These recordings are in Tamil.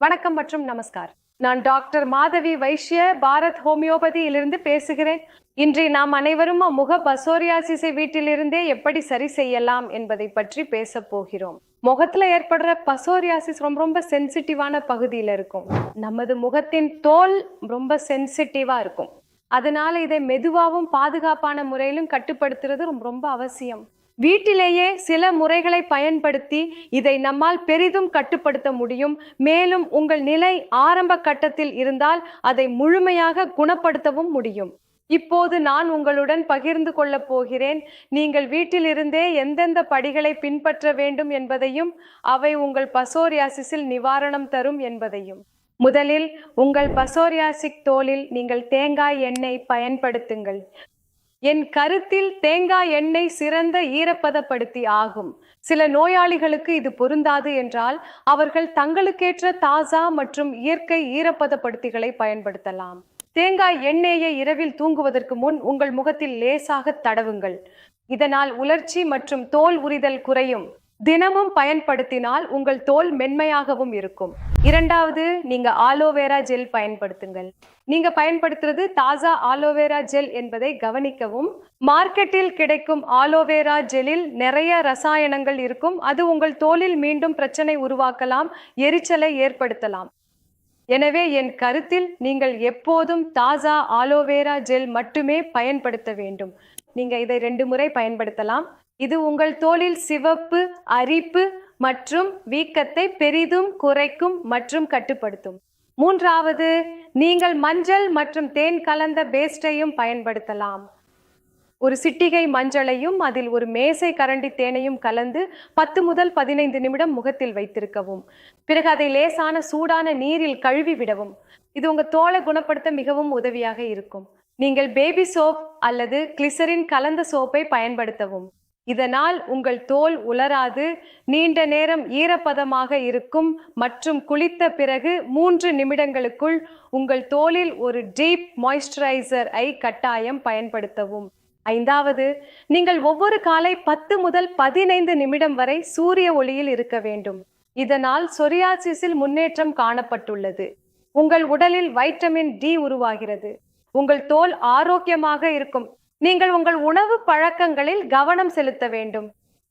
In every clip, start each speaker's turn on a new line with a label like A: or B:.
A: வணக்கம் மற்றும் நமஸ்கார். நான் டாக்டர் மாதவி வைஷ்ய, பாரத் ஹோமியோபதியிலிருந்து பேசுகிறேன். இன்று நாம் அனைவரும் முக பசோரியாசிஸை வீட்டிலிருந்தே எப்படி சரி செய்யலாம் என்பதை பற்றி பேச போகிறோம். முகத்துல ஏற்படுற பசோரியாசிஸ் ரொம்ப சென்சிட்டிவான பகுதியில இருக்கும். நமது முகத்தின் தோல் ரொம்ப சென்சிட்டிவா இருக்கும். அதனால இதை மெதுவாகவும் பாதுகாப்பான முறையிலும் கட்டுப்படுத்துறது ரொம்ப அவசியம். வீட்டிலேயே சில முறைகளை பயன்படுத்தி இதை நம்மால் பெரிதும் கட்டுப்படுத்த முடியும். மேலும் உங்கள் நிலை ஆரம்ப கட்டத்தில் இருந்தால் அதை முழுமையாக குணப்படுத்தவும் முடியும். இப்போது நான் உங்களுடன் பகிர்ந்து கொள்ளப் போகிறேன். நீங்கள் வீட்டிலிருந்தே எந்தெந்த படிகளை பின்பற்ற வேண்டும் என்பதையும் அவை உங்கள் பசோரியாசிஸில் நிவாரணம் தரும் என்பதையும். முதலில் உங்கள் பசோரியாசிக் தோலில் நீங்கள் தேங்காய் எண்ணெய் பயன்படுத்துங்கள். என் கருத்தில் தேங்காய் எண்ணெய் சிறந்த ஈரப்பதப்படுத்தி ஆகும். சில நோயாளிகளுக்கு இது பொருந்தாது என்றால் அவர்கள் தங்களுக்கேற்ற தாசா மற்றும் இயற்கை ஈரப்பதப்படுத்திகளை பயன்படுத்தலாம். தேங்காய் எண்ணெயை இரவில் தூங்குவதற்கு முன் உங்கள் முகத்தில் லேசாக தடவுங்கள். இதனால் உலர்ச்சி மற்றும் தோல் உரிதல் குறையும். தினமும் பயன்படுத்தினால் உங்கள் தோல் மென்மையாகவும் இருக்கும். இரண்டாவது, நீங்க ஆலோவேரா ஜெல் பயன்படுத்துங்கள். நீங்க பயன்படுத்துறது தாசா ஆலோவேரா ஜெல் என்பதை கவனிக்கவும். மார்க்கெட்டில் கிடைக்கும் ஆலோவேரா ஜெல்லில் நிறைய ரசாயனங்கள் இருக்கும். அது உங்கள் தோலில் மீண்டும் பிரச்சனை உருவாக்கலாம், எரிச்சலை ஏற்படுத்தலாம். எனவே என் கருத்தில் நீங்கள் எப்போதும் தாசா ஆலோவேரா ஜெல் மட்டுமே பயன்படுத்த வேண்டும். நீங்க இதை 2 முறை பயன்படுத்தலாம். இது உங்கள் தோலில் சிவப்பு, அரிப்பு மற்றும் வீக்கத்தை பெரிதும் குறைக்கும் மற்றும் கட்டுப்படுத்தும். மூன்றாவது, நீங்கள் மஞ்சள் மற்றும் தேன் கலந்த பேஸ்டையும் பயன்படுத்தலாம். ஒரு சிட்டிகை மஞ்சளையும் அதில் ஒரு மேசை கரண்டி தேனையும் கலந்து 10 முதல் 15 நிமிடம் முகத்தில் வைத்திருக்கவும். பிறகு அதை லேசான சூடான நீரில் கழுவி விடவும். இது உங்க தோலை குணப்படுத்த மிகவும் உதவியாக இருக்கும். நீங்கள் பேபி சோப் அல்லது கிளிசரின் கலந்த சோப்பை பயன்படுத்தவும். இதனால் உங்கள் தோல் உலராது, நீண்ட நேரம் ஈரப்பதமாக இருக்கும் மற்றும் குளித்த பிறகு 3 நிமிடங்களுக்குள் உங்கள் தோலில் ஒரு டீப் மாய்ஸ்சரைசர் கட்டாயம் பயன்படுத்தவும். ஐந்தாவது, நீங்கள் ஒவ்வொரு காலை 10 முதல் 15 நிமிடம் வரை சூரிய ஒளியில் இருக்க வேண்டும். இதனால் சொரியாசிஸில் முன்னேற்றம் காணப்பட்டுள்ளது. உங்கள் உடலில் வைட்டமின் டி உருவாகிறது. உங்கள் தோல் ஆரோக்கியமாக இருக்கும். நீங்கள் உங்கள் உணவு பழக்கங்களில் கவனம் செலுத்த வேண்டும்.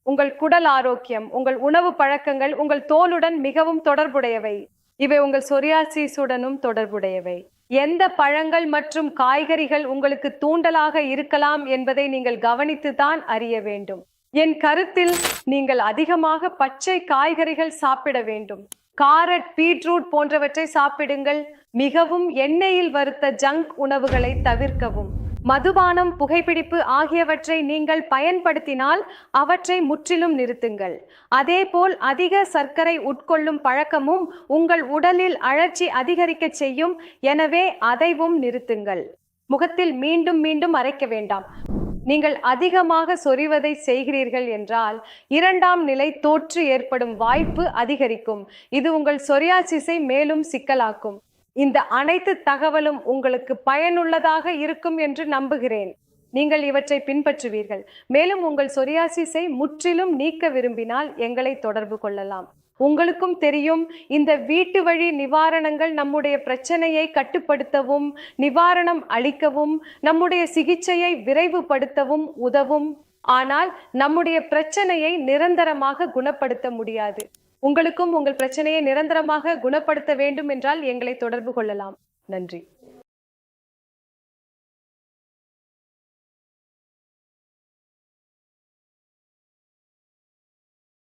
A: உங்கள் குடல் ஆரோக்கியம், உங்கள் உணவு பழக்கங்கள் உங்கள் தோலுடன் மிகவும் தொடர்புடையவை. இவை உங்கள் சொரியாசிஸுடனும் தொடர்புடையவை. எந்த பழங்கள் மற்றும் காய்கறிகள் உங்களுக்கு தூண்டலாக இருக்கலாம் என்பதை நீங்கள் கவனித்துதான் அறிய வேண்டும். என் கருத்தில் நீங்கள் அதிகமாக பச்சை காய்கறிகள் சாப்பிட வேண்டும். காரட், பீட்ரூட் போன்றவற்றை சாப்பிடுங்கள். மிகவும் எண்ணெயில் வறுத்த ஜங்க் உணவுகளை தவிர்க்கவும். மதுபானம், புகைப்பிடிப்பு ஆகியவற்றை நீங்கள் பயன்படுத்தினால் அவற்றை முற்றிலும் நிறுத்துங்கள். அதேபோல் அதிக சர்க்கரை உட்கொள்ளும் பழக்கமும் உங்கள் உடலில் அழற்சி அதிகரிக்க செய்யும். எனவே அதைவும் நிறுத்துங்கள். முகத்தில் மீண்டும் மீண்டும் அரைக்க வேண்டாம். நீங்கள் அதிகமாக சொரிவதை செய்கிறீர்கள் என்றால் 2ஆம் நிலை தோற்று ஏற்படும் வாய்ப்பு அதிகரிக்கும். இது உங்கள் சொரியாசிஸை மேலும் சிக்கலாக்கும். இந்த அனைத்து தகவலும் உங்களுக்கு பயனுள்ளதாக இருக்கும் என்று நம்புகிறேன். நீங்கள் இவற்றை பின்பற்றுவீர்கள். மேலும் உங்கள் சொரியாசிஸை முற்றிலும் நீக்க விரும்பினால் எங்களை தொடர்பு கொள்ளலாம். உங்களுக்கும் தெரியும், இந்த வீட்டு வழி நிவாரணங்கள் நம்முடைய பிரச்சனையை கட்டுப்படுத்தவும், நிவாரணம் அளிக்கவும், நம்முடைய சிகிச்சையை விரைவுபடுத்தவும் உதவும். ஆனால் நம்முடைய பிரச்சனையை நிரந்தரமாக குணப்படுத்த முடியாது. உங்களுக்கும் உங்கள் பிரச்சனையை நிரந்தரமாக குணப்படுத்த வேண்டும் என்றால் எங்களை தொடர்பு கொள்ளலாம். நன்றி.